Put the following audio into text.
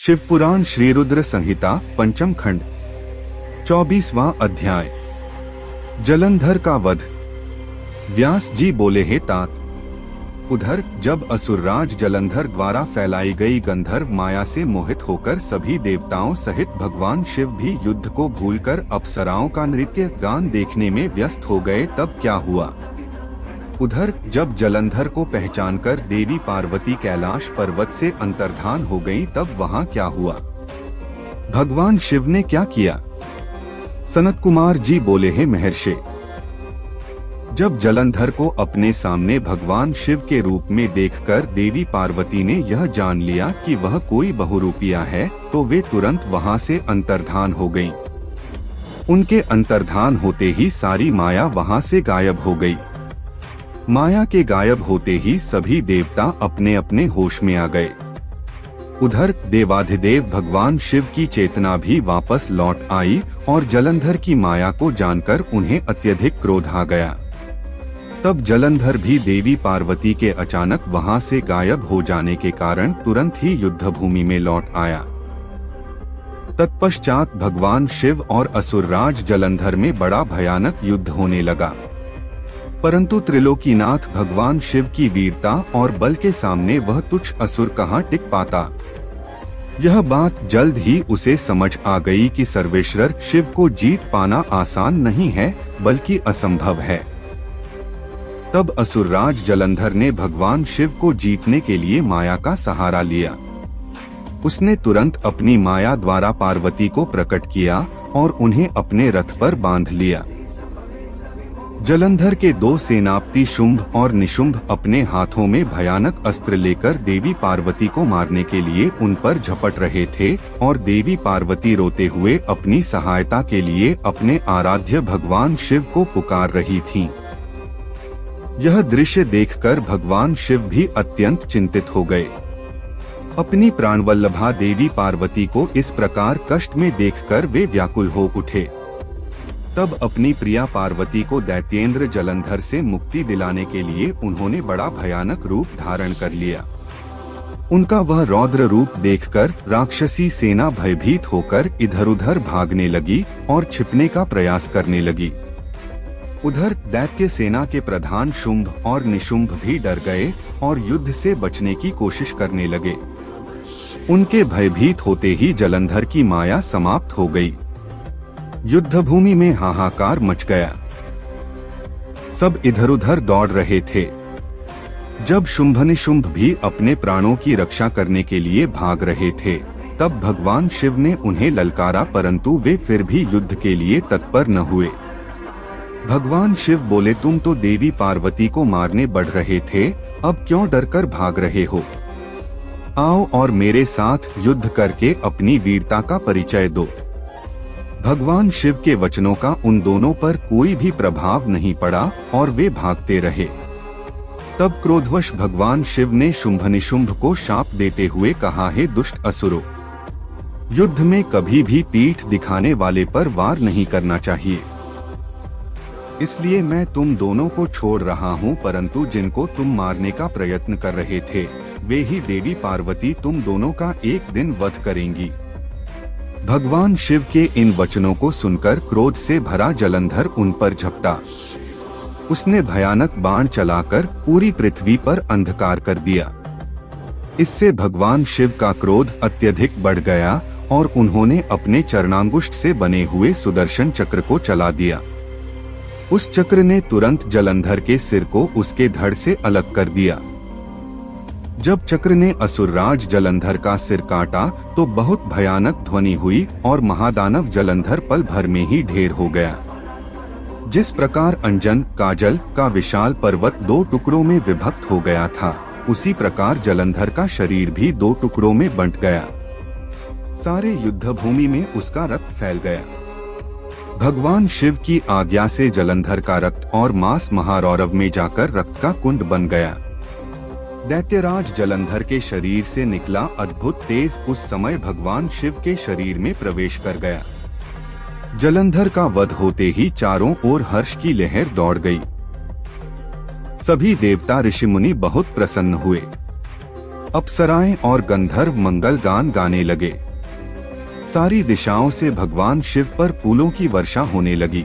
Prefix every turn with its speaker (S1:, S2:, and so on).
S1: शिवपुराण श्री रुद्र संहिता पंचम खंड 24वां अध्याय। जलंधर का वध। व्यास जी बोले, हे तात, उधर जब असुरराज जलंधर द्वारा फैलाई गई गंधर्व माया से मोहित होकर सभी देवताओं सहित भगवान शिव भी युद्ध को भूलकर अप्सराओं का नृत्य गान देखने में व्यस्त हो गए, तब क्या हुआ? उधर जब जलंधर को पहचानकर देवी पार्वती कैलाश पर्वत से अंतर्धान हो गईं, तब वहां क्या हुआ? भगवान शिव ने क्या किया? सनत कुमार जी बोले, हे महर्षि, जब जलंधर को अपने सामने भगवान शिव के रूप में देखकर देवी पार्वती ने यह जान लिया कि वह कोई बहुरूपिया है, तो वे तुरंत वहां से अंतर्धान हो गईं। उनके अंतर्धान होते ही सारी माया वहां से गायब हो गई। माया के गायब होते ही सभी देवता अपने अपने होश में आ गए। उधर देवाधिदेव भगवान शिव की चेतना भी वापस लौट आई और जलंधर की माया को जानकर उन्हें अत्यधिक क्रोध आ गया। तब जलंधर भी देवी पार्वती के अचानक वहां से गायब हो जाने के कारण तुरंत ही युद्ध भूमि में लौट आया। तत्पश्चात भगवान शिव और असुरराज जलंधर में बड़ा भयानक युद्ध होने लगा, परंतु त्रिलोकीनाथ भगवान शिव की वीरता और बल के सामने वह तुच्छ असुर कहाँ टिक पाता। यह बात जल्द ही उसे समझ आ गई कि सर्वेश्वर शिव को जीत पाना आसान नहीं है, बल्कि असंभव है। तब असुरराज जलंधर ने भगवान शिव को जीतने के लिए माया का सहारा लिया। उसने तुरंत अपनी माया द्वारा पार्वती को प्रकट किया और उन्हें अपने रथ पर बांध लिया। जलंधर के दो सेनापति शुंभ और निशुंभ अपने हाथों में भयानक अस्त्र लेकर देवी पार्वती को मारने के लिए उन पर झपट रहे थे और देवी पार्वती रोते हुए अपनी सहायता के लिए अपने आराध्य भगवान शिव को पुकार रही थीं। यह दृश्य देखकर भगवान शिव भी अत्यंत चिंतित हो गए। अपनी प्राणवल्लभा देवी पार्वती को इस प्रकार कष्ट में देखकर वे व्याकुल हो उठे। तब अपनी प्रिया पार्वती को दैत्येंद्र जलंधर से मुक्ति दिलाने के लिए उन्होंने बड़ा भयानक रूप धारण कर लिया। उनका वह रौद्र रूप देखकर राक्षसी सेना भयभीत होकर इधर-उधर भागने लगी और छिपने का प्रयास करने लगी। उधर दैत्य सेना के प्रधान शुंभ और निशुंभ भी डर गए और युद्ध से बचने की कोशिश करने लगे। उनके भयभीत होते ही जलंधर की माया समाप्त हो गई। युद्ध भूमि में हाहाकार मच गया। सब इधर-उधर दौड़ रहे थे। जब शुंभ निशुंभ भी अपने प्राणों की रक्षा करने के लिए भाग रहे थे, तब भगवान शिव ने उन्हें ललकारा, परंतु वे फिर भी युद्ध के लिए तत्पर न हुए। भगवान शिव बोले, तुम तो देवी पार्वती को मारने बढ़ रहे थे, अब क्यों डरकर भाग रहे हो? आओ और मेरे साथ युद्ध करके अपनी वीरता का परिचय दो। भगवान शिव के वचनों का उन दोनों पर कोई भी प्रभाव नहीं पड़ा और वे भागते रहे। तब क्रोधवश भगवान शिव ने शुंभ निशुंभ को शाप देते हुए कहा, हे दुष्ट असुरों, युद्ध में कभी भी पीठ दिखाने वाले पर वार नहीं करना चाहिए। इसलिए मैं तुम दोनों को छोड़ रहा हूँ, परंतु जिनको तुम मारने का प्रयत्न कर रहे थे, वे ही देवी पार्वती तुम दोनों का एक दिन वध करेंगी। भगवान शिव के इन वचनों को सुनकर क्रोध से भरा जलंधर उन पर झपटा। उसने भयानक बाण चलाकर पूरी पृथ्वी पर अंधकार कर दिया। इससे भगवान शिव का क्रोध अत्यधिक बढ़ गया और उन्होंने अपने चरणांगुष्ठ से बने हुए सुदर्शन चक्र को चला दिया। उस चक्र ने तुरंत जलंधर के सिर को उसके धड़ से अलग कर दिया। जब चक्र ने असुरराज जलंधर का सिर काटा तो बहुत भयानक ध्वनि हुई और महादानव जलंधर पल भर में ही ढेर हो गया। जिस प्रकार अंजन काजल का विशाल पर्वत दो टुकड़ों में विभक्त हो गया था, उसी प्रकार जलंधर का शरीर भी दो टुकड़ों में बंट गया। सारे युद्ध भूमि में उसका रक्त फैल गया। भगवान शिव की आज्ञा से जलंधर का रक्त और मांस महारौरव में जाकर रक्त का कुंड बन गया। दैत्यराज जलंधर के शरीर से निकला अद्भुत तेज उस समय भगवान शिव के शरीर में प्रवेश कर गया। जलंधर का वध होते ही चारों ओर हर्ष की लहर दौड़ गई। सभी देवता ऋषि मुनि बहुत प्रसन्न हुए। अप्सराएं और गंधर्व मंगल गान गाने लगे। सारी दिशाओं से भगवान शिव पर फूलों की वर्षा होने लगी।